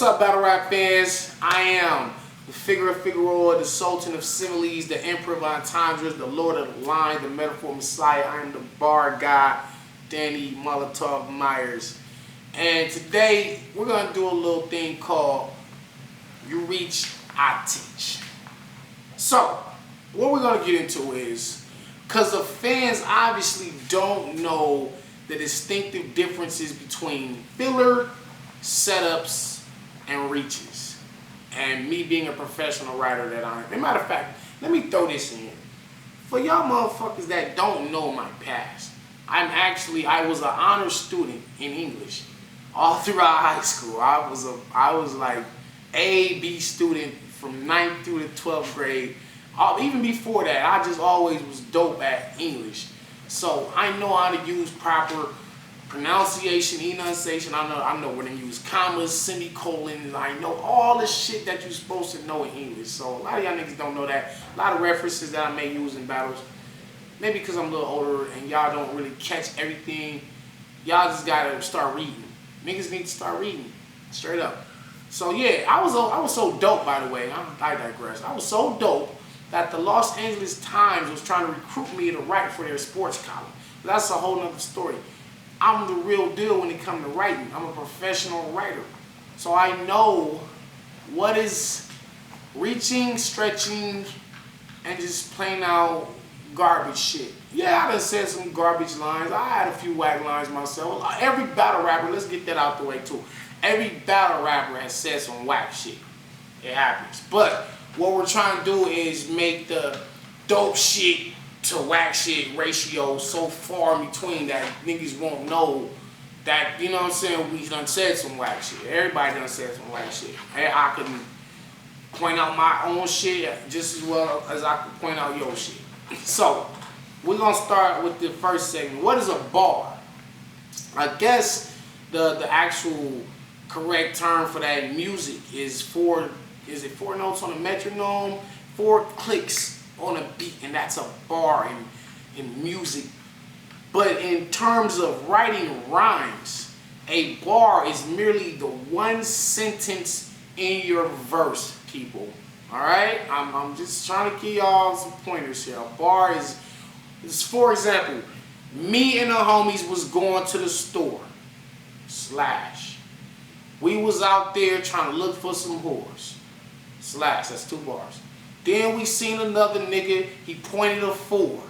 What's up, battle rap fans? I am the figure of Figueroa, the sultan of similes, the emperor of entendres, the lord of the line, the metaphor messiah. I am the bar guy, Danny Molotov Myers. And today we're going to do a little thing called You Reach, I Teach. So, what we're going to get into is, because the fans obviously don't know the distinctive differences between filler, setups, and reaches. And me being a professional writer that I am. As a matter of fact, let me throw this in. For y'all motherfuckers that don't know my past, I was an honors student in English all throughout high school. I was like A, B student from 9th through the 12th grade. Even before that, I just always was dope at English. So I know how to use proper pronunciation, enunciation. I know when to use commas, semicolons. I know all the shit that you're supposed to know in English. So a lot of y'all niggas don't know that. A lot of references that I may use in battles. Maybe because I'm a little older and y'all don't really catch everything. Y'all just gotta start reading. Niggas need to start reading, straight up. So yeah, I was so dope, by the way. I digress. I was so dope that the Los Angeles Times was trying to recruit me to write for their sports column. But that's a whole nother story. I'm the real deal when it comes to writing. I'm a professional writer. So I know what is reaching, stretching, and just plain out garbage shit. Yeah, I done said some garbage lines. I had a few whack lines myself. Every battle rapper, let's get that out the way too. Every battle rapper has said some whack shit. It happens. But what we're trying to do is make the dope shit to whack shit ratio so far in between that niggas won't know that, you know what I'm saying, we done said some whack shit. Everybody done said some whack shit. I can point out my own shit just as well as I can point out your shit. So, we're going to start with the first segment. What is a bar? I guess the actual correct term for that music is four notes on a metronome, 4 clicks on a beat, and that's a bar in music. But in terms of writing rhymes, a bar is merely the one sentence in your verse, people. Alright? I'm just trying to give y'all some pointers here. A bar is, for example, me and the homies was going to the store. / we was out there trying to look for some whores. / that's 2 bars. Then we seen another nigga, he pointed a 4.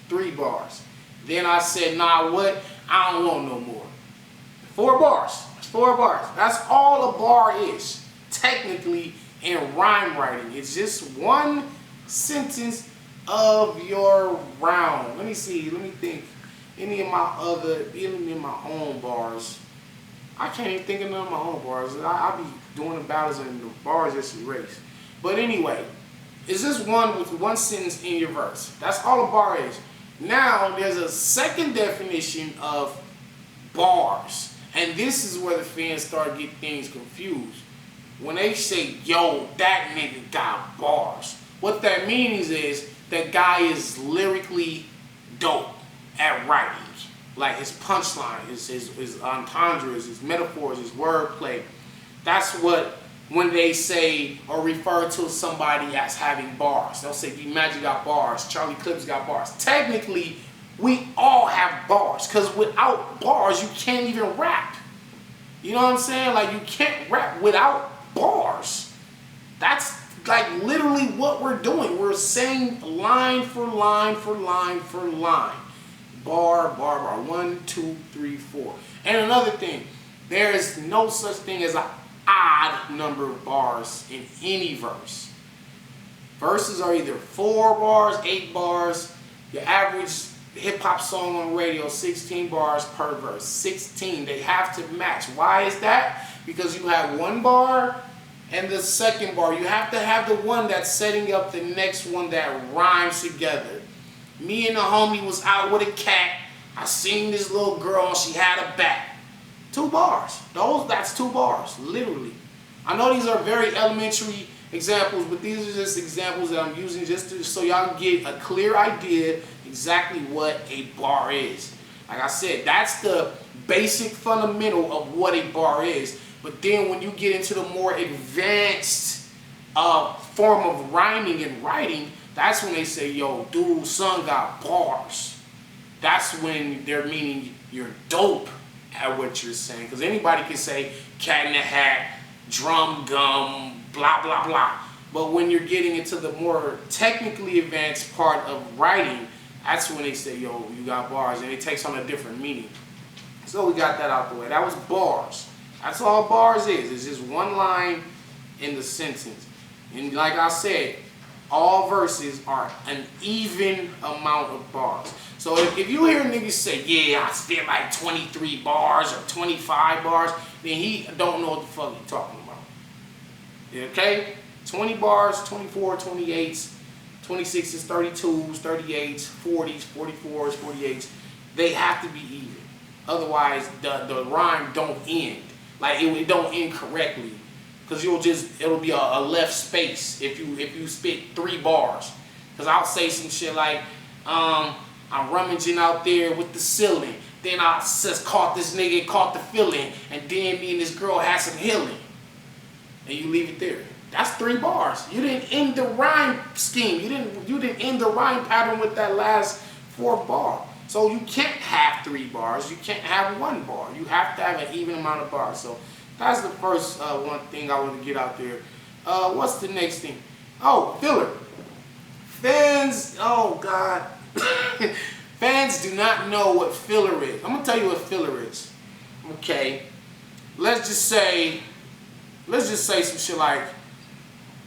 3 bars. Then I said, nah, what? I don't want no more. 4 bars. That's 4 bars. That's all a bar is, technically, in rhyme writing. It's just one sentence of your round. Let me see, let me think. Any of my own bars. I can't even think of none of my own bars. I be doing the battles and the bars just erase. But anyway, it's just one with one sentence in your verse. That's all a bar is. Now, there's a second definition of bars. And this is where the fans start getting things confused. When they say, yo, that nigga got bars. What that means is that guy is lyrically dope at writing. Like his punchline, his entendres, his metaphors, his wordplay. That's what, when they say or refer to somebody as having bars. They'll say Bmagic got bars, Charlie Clips got bars. Technically, we all have bars, because without bars, you can't even rap. You know what I'm saying? Like, you can't rap without bars. That's like literally what we're doing. We're saying line for line for line for line. Bar, bar, bar. 1, 2, 3, 4. And another thing, there is no such thing as an odd number of bars in any verse. Verses are either 4 bars, 8 bars. Your average hip-hop song on radio, 16 bars per verse. 16. They have to match. Why is that? Because you have 1 bar and the second bar. You have to have the one that's setting up the next one that rhymes together. Me and the homie was out with a cat. I seen this little girl and she had a bat. 2 bars. That's 2 bars, literally. I know these are very elementary examples, but these are just examples that I'm using just so y'all can get a clear idea exactly what a bar is. Like I said, that's the basic fundamental of what a bar is. But then when you get into the more advanced form of rhyming and writing, that's when they say, yo, dude's son got bars. That's when they're meaning you're dope at what you're saying. Because anybody can say cat in the hat, drum gum, blah, blah, blah. But when you're getting into the more technically advanced part of writing, that's when they say, yo, you got bars, and it takes on a different meaning. So we got that out the way. That was bars. That's all bars is. It's just one line in the sentence. And like I said, all verses are an even amount of bars. So if you hear niggas say, yeah, I spit like 23 bars or 25 bars, then he don't know what the fuck he talking about. Okay? 20 bars, 24, 28s, 26s, 32s, 38s, 40s, 44s, 48s. They have to be even. Otherwise, the rhyme don't end. Like it don't end correctly. Because it'll be a left space if you spit 3 bars. Because I'll say some shit like, I'm rummaging out there with the ceiling. Then I just caught this nigga, caught the feeling. And then me and this girl had some healing. And you leave it there. That's 3 bars. You didn't end the rhyme scheme. You didn't end the rhyme pattern with that last 4 bar. So you can't have 3 bars. You can't have 1 bar. You have to have an even amount of bars. So that's the first one thing I want to get out there. What's the next thing? Oh, filler. Fans, oh God. Fans do not know what filler is. I'm going to tell you what filler is. Okay. Let's just say some shit like,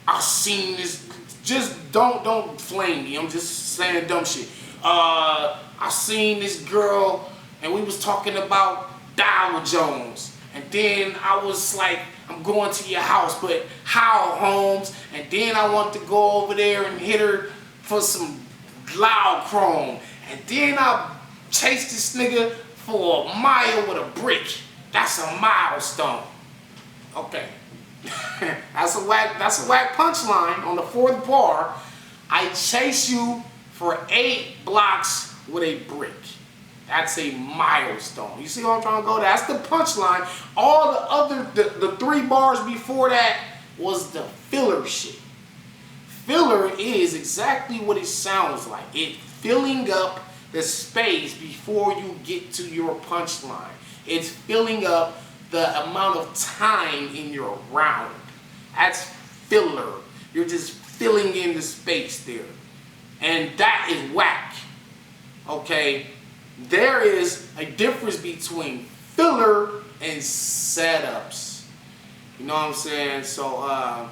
I've seen this. Just don't flame me. I'm just saying dumb shit. I seen this girl and we was talking about Dow Jones. And then I was like, I'm going to your house, but how, Holmes? And then I want to go over there and hit her for some loud chrome. And then I chase this nigga for a mile with a brick. That's a milestone. Okay. That's a whack punchline on the 4th bar. I chase you for 8 blocks with a brick. That's a milestone. You see what I'm trying to go? That's the punchline. All the other, the 3 bars before that was the filler shit. Filler is exactly what it sounds like. It filling up the space before you get to your punchline. It's filling up the amount of time in your round. That's filler. You're just filling in the space there. And that is whack. Okay? There is a difference between filler and setups. You know what I'm saying? So I'm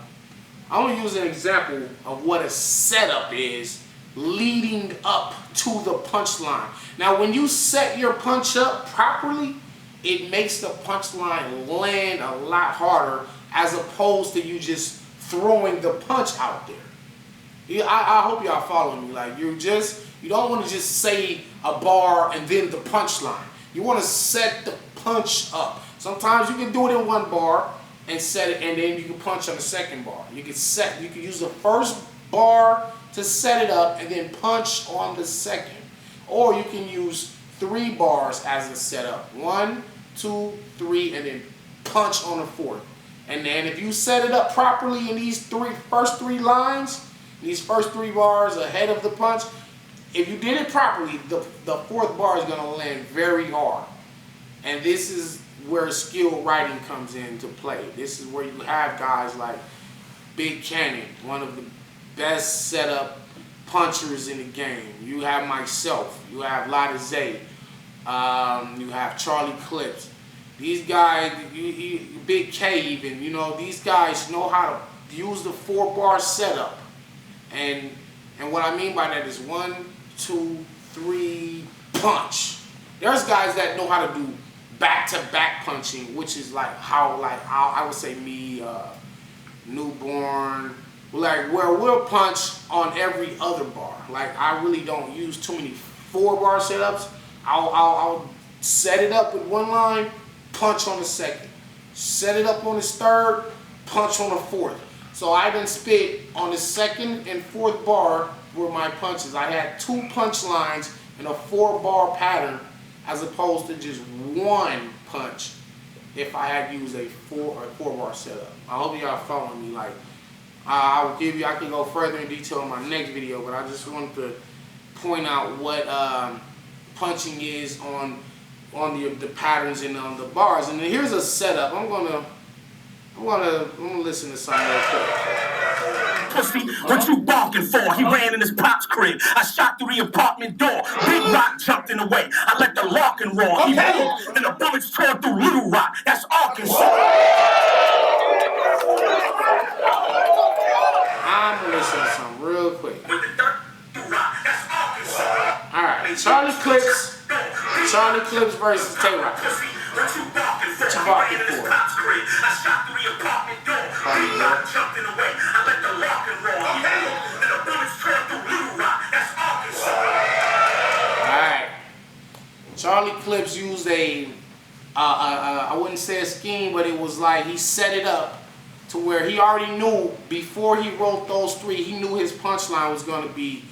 going to use an example of what a setup is leading up to the punchline. Now when you set your punch up properly, it makes the punchline land a lot harder as opposed to you just throwing the punch out there. I hope y'all following me. Like you don't want to just say a bar and then the punchline. You want to set the punch up. Sometimes you can do it in 1 bar and set it, and then you can punch on the 2nd bar. You can use the 1st bar to set it up and then punch on the 2nd. Or you can use 3 bars as a setup. 1, 2, 3, and then punch on the 4th. And then if you set it up properly in these first three lines, these first 3 bars ahead of the punch, if you did it properly, the 4th bar is going to land very hard. And this is where skilled writing comes into play. This is where you have guys like Big Cannon, one of the best setup punchers in the game. You have myself. You have Lotta Zay. You have Charlie Clips. These guys, Big K even, you know, these guys know how to use the 4-bar setup. And what I mean by that is 1, 2, 3, punch. There's guys that know how to do back-to-back punching, which is like how I would say me, Newborn, like where we'll punch on every other bar. Like I really don't use too many 4-bar setups. I'll set it up with 1 line, punch on the 2nd. Set it up on the 3rd, punch on the 4th. So I done spit on the 2nd and 4th bar were my punches. I had 2 punch lines in a 4-bar pattern as opposed to just 1 punch if I had used a four bar setup. I hope y'all following me. Like, I will give you, I can go further in detail in my next video, but I just wanted to point out what punching is on the patterns and on the bars. And then here's a setup. I'm gonna listen to some real quick. Pussy, what you barking for? He ran in his pop's crib. I shot through the apartment door. Big Rock jumped in the way. I let the Larkin roar. He moved, and the bullets tore through Little Rock. That's Arkansas. I'm gonna listen to some real quick. Alright, Charlie Clips versus Tay-Rock. What you barking for? I shot through the apartment door. Big Rock jumped in the way. I let the Larkin roar. He moved, and the bullets tore through Little Rock. That's Arkansas. Alright. Charlie Clips used I wouldn't say a scheme, but it was like he set it up to where he already knew before he wrote those three, he knew his punchline was going to be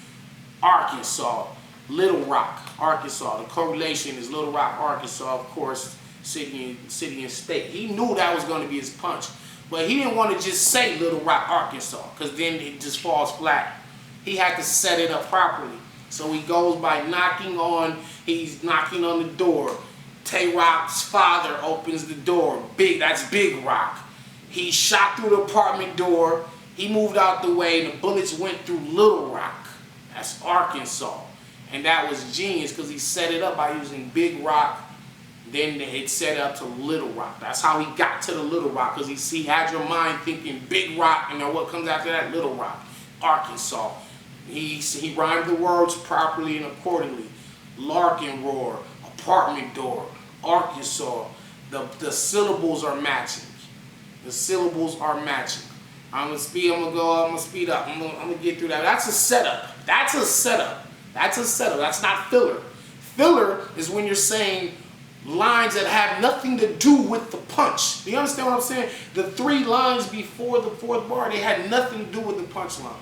Arkansas, Little Rock, Arkansas. The correlation is Little Rock, Arkansas, of course, city and state. He knew that was going to be his punch, but he didn't want to just say Little Rock, Arkansas, because then it just falls flat. He had to set it up properly. So he goes by he's knocking on the door. Tay-Rock's father opens the door. That's Big Rock. He shot through the apartment door. He moved out the way, and the bullets went through Little Rock. That's Arkansas. And that was genius because he set it up by using Big Rock. Then it set up to Little Rock. That's how he got to the Little Rock, because he had your mind thinking Big Rock, and then what comes after that? Little Rock, Arkansas. He rhymed the words properly and accordingly. Larkin roar, apartment door, Arkansas. The syllables are matching. The syllables are matching. I'm gonna speed up. I'm gonna get through that. That's a setup. That's a setup. That's not filler. Filler is when you're saying lines that have nothing to do with the punch. Do you understand what I'm saying? The three lines before the fourth bar, they had nothing to do with the punchline.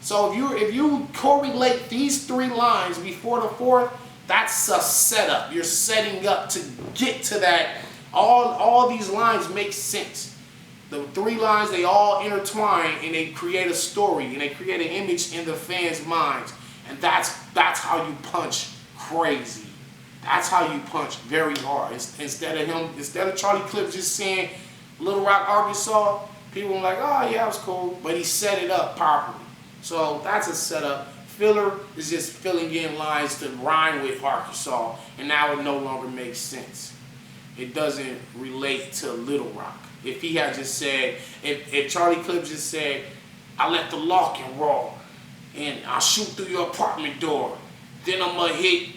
So if you correlate these three lines before the fourth, that's a setup. You're setting up to get to that. All these lines make sense. The three lines, they all intertwine and they create a story and they create an image in the fans' minds. And that's how you punch crazy. That's how you punch very hard. Instead of Charlie Clips just saying Little Rock, Arkansas, people were like, oh yeah, that was cool. But he set it up properly. So that's a setup. Filler is just filling in lines to rhyme with Arkansas, and now it no longer makes sense. It doesn't relate to Little Rock. If he had just said, if Charlie Clips just said, I let the Larkin roll, and I shoot through your apartment door, then I'm gonna hit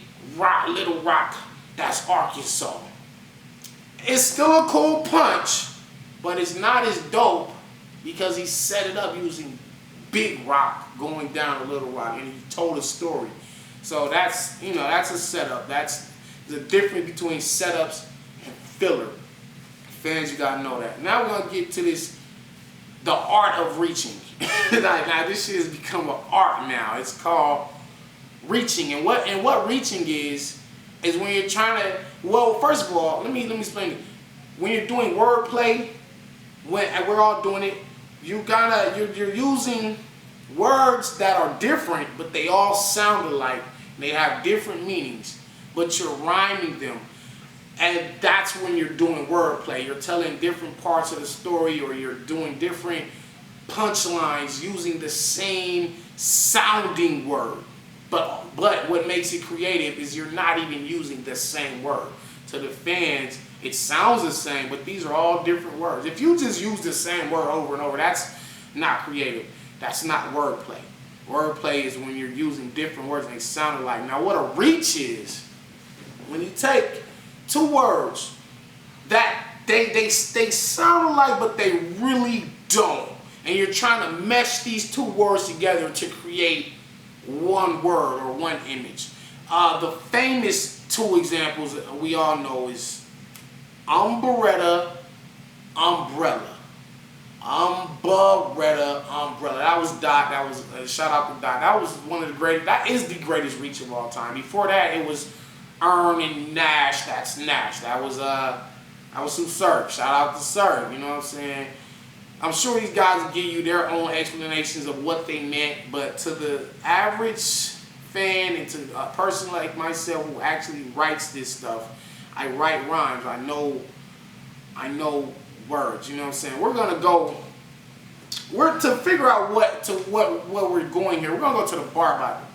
Little Rock, that's Arkansas. It's still a cool punch, but it's not as dope because he set it up using Big Rock going down to Little Rock, and he told a story. So that's a setup. That's the difference between setups and filler. Fans, you gotta know that. Now we're gonna get to the art of reaching. Now this shit has become an art now. It's called reaching, and what reaching is when you're trying to. Well, first of all, let me explain it. When you're doing wordplay, and we're all doing it, you're using words that are different, but they all sound alike. They have different meanings, but you're rhyming them. And that's when you're doing wordplay. You're telling different parts of the story, or you're doing different punchlines using the same sounding word. But what makes it creative is you're not even using the same word. To the fans, it sounds the same, but these are all different words. If you just use the same word over and over, that's not creative. That's not wordplay. Wordplay is when you're using different words and they sound alike. Now what a reach is, when you take two words that they sound alike but they really don't, and you're trying to mesh these two words together to create one word or one image. The famous two examples that we all know is umbrella, umbrella. Umbrella, umbrella. That was Dot. That was shout out to Dot. That was one of the greatest. That is the greatest reach of all time. Before that, it was Earn and Nash. That's Nash. That was I was some Surf. Shout out to Surf, you know what I'm saying? I'm sure these guys will give you their own explanations of what they meant, but to the average fan and to a person like myself who actually writes this stuff, I write rhymes. I know words, you know what I'm saying? We're gonna go. To figure out what we're going here. We're gonna go to the bar Bible.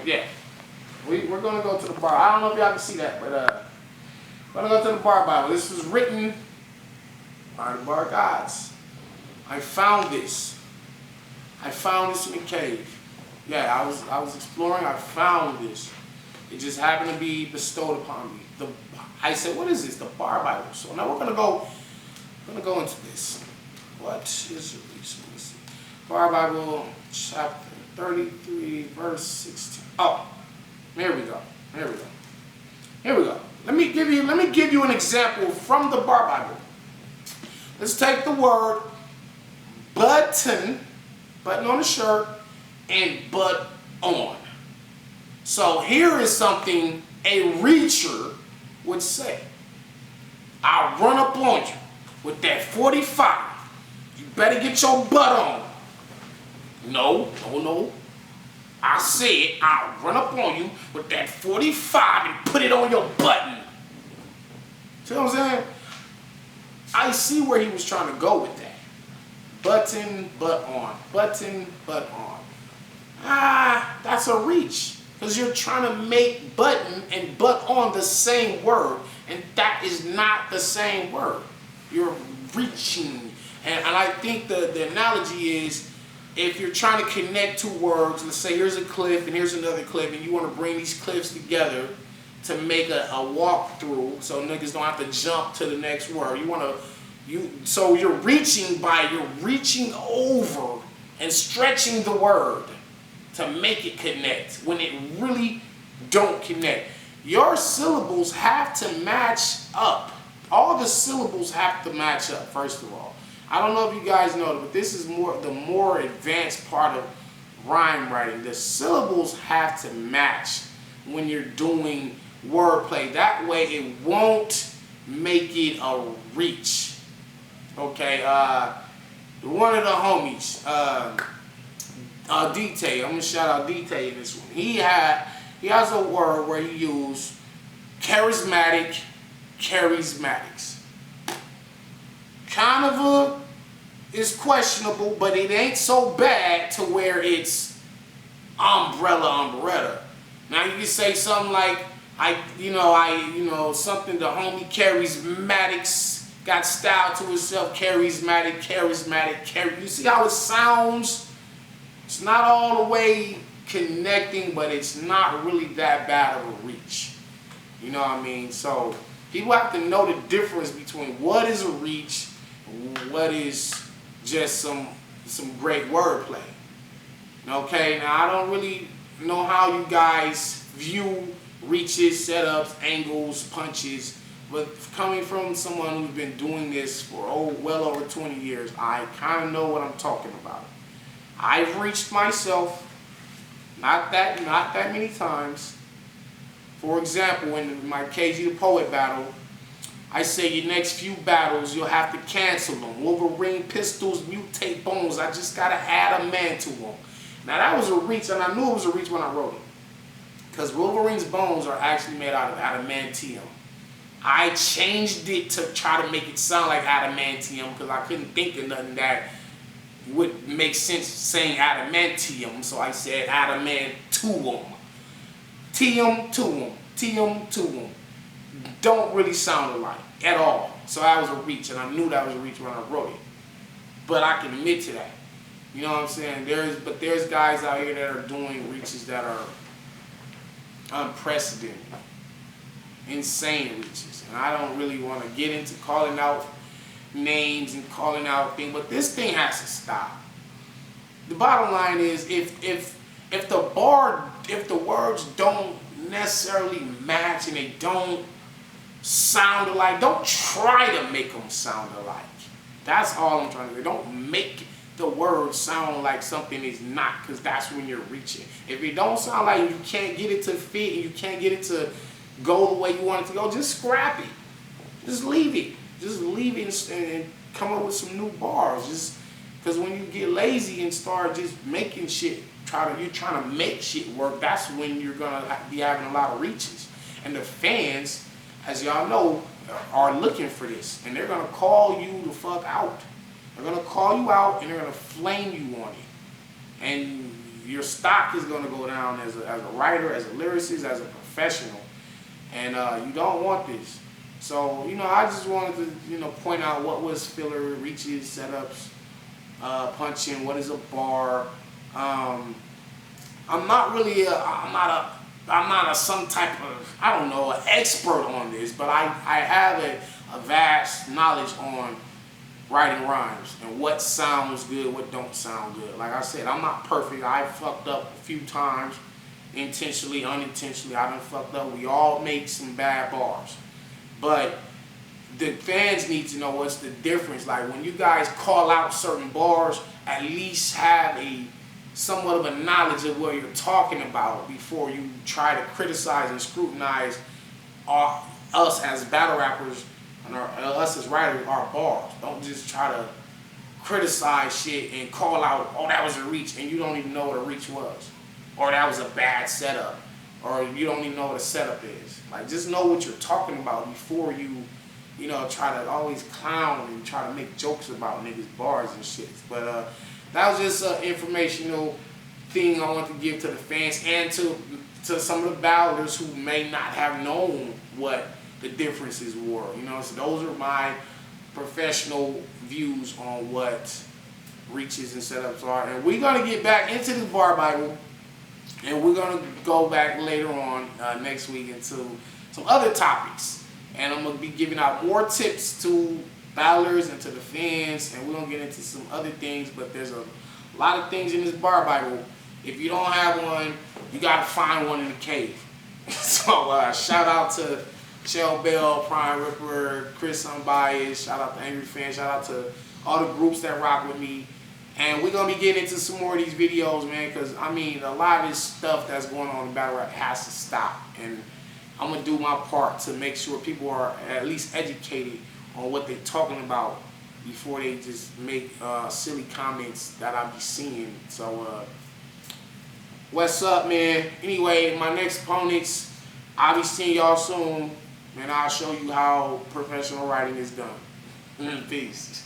Yeah, we're gonna go to the bar. I don't know if y'all can see that, but we're gonna go to the bar Bible. This was written by the bar gods. I found this in the cave. Yeah, I was exploring. I found this. It just happened to be bestowed upon me. I said, what is this? The bar Bible. So now we're gonna go into this. What is the reason? Let's see. Bar Bible, chapter 33, verse 16. Oh, there we go. Let me give you an example from the bar Bible. Let's take the word button on the shirt, and butt on. So here is something a reacher would say. I'll run up on you with that 45. You better get your butt on. No. I said I'll run up on you with that 45 and put it on your button. See what I'm saying? I see where he was trying to go with that. Button, butt on. Button, butt on. That's a reach. Because you're trying to make button and butt on the same word. And that is not the same word. You're reaching. And I think the analogy is, if you're trying to connect two words, let's say here's a cliff and here's another cliff, and you want to bring these cliffs together to make a walkthrough so niggas don't have to jump to the next word. So you're reaching over and stretching the word to make it connect when it really don't connect. Your syllables have to match up. All the syllables have to match up, first of all. I don't know if you guys know, but this is the more advanced part of rhyme writing. The syllables have to match when you're doing wordplay. That way it won't make it a reach. Okay, one of the homies, D-Tay, I'm gonna shout out D-Tay in this one. He has a word where he used charismatics. Kind of is questionable, but it ain't so bad to where it's umbrella. Now you can say something like, something the homie charismatics got style to itself, charismatic. You see how it sounds? It's not all the way connecting, but it's not really that bad of a reach. You know what I mean? So people have to know the difference between what is a reach and what is just some great wordplay. Okay, now I don't really know how you guys view reaches, setups, angles, punches, but coming from someone who's been doing this for well over 20 years, I kind of know what I'm talking about. I've reached myself not that many times. For example, in my KG the Poet battle, I say your next few battles, you'll have to cancel them. Wolverine pistols, mutate bones. I just got to add a man to them. Now that was a reach, and I knew it was a reach when I wrote it. Because Wolverine's bones are actually made out of adamantium. I changed it to try to make it sound like adamantium because I couldn't think of nothing that would make sense saying adamantium. So I said adamantium. Tium. Don't really sound alike at all. So that was a reach, and I knew that was a reach when I wrote it. But I can admit to that. You know what I'm saying? There's guys out here that are doing reaches that are unprecedented, insane reaches. And I don't really want to get into calling out names and calling out things, but this thing has to stop. The bottom line is, if the words don't necessarily match and they don't sound alike, don't try to make them sound alike. That's all I'm trying to do. Don't make the words sound like something is not, because that's when you're reaching. If it don't sound like you can't get it to fit and you can't get it to go the way you want it to go, just scrap it. Just leave it. Just leave it and come up with some new bars. Just because when you get lazy and start just making shit, you're trying to make shit work, that's when you're gonna be having a lot of reaches. And the fans, as y'all know, are looking for this, and they're gonna call you the fuck out. They're gonna call you out and they're gonna flame you on it. And your stock is gonna go down as a writer, as a lyricist, as a professional. And you don't want this. So, I just wanted to, point out what was filler, reaches, setups, punching, what is a bar. I'm not really I'm not some type of, I don't know, an expert on this, but I have a vast knowledge on writing rhymes and what sounds good, what don't sound good. Like I said, I'm not perfect. I fucked up a few times, intentionally, unintentionally. I done fucked up. We all make some bad bars. But the fans need to know what's the difference. Like when you guys call out certain bars, at least have somewhat of a knowledge of what you're talking about before you try to criticize and scrutinize us as battle rappers and us as writers, our bars. Don't just try to criticize shit and call out, oh, that was a reach, and you don't even know what a reach was. Or that was a bad setup. Or you don't even know what a setup is. Like, just know what you're talking about before you try to always clown and try to make jokes about niggas' bars and shit. But that was just an informational thing I want to give to the fans and to some of the battlers who may not have known what the differences were. So those are my professional views on what reaches and setups are. And we're gonna get back into this bar Bible, and we're gonna go back later on next week into some other topics. And I'm gonna be giving out more tips to battlers and to the fans, and we're gonna get into some other things. But there's a lot of things in this bar Bible. If you don't have one, you gotta find one in the cave. So shout out to Shell Bell, Prime Ripper, Chris Unbiased, shout out to Angry Fan, shout out to all the groups that rock with me. And we're gonna be getting into some more of these videos, man, because a lot of this stuff that's going on in battle rap has to stop. And I'm gonna do my part to make sure people are at least educated on what they're talking about before they just make silly comments that I be seeing. So what's up, man? Anyway, my next opponents, I'll be seeing y'all soon, and I'll show you how professional writing is done. Peace.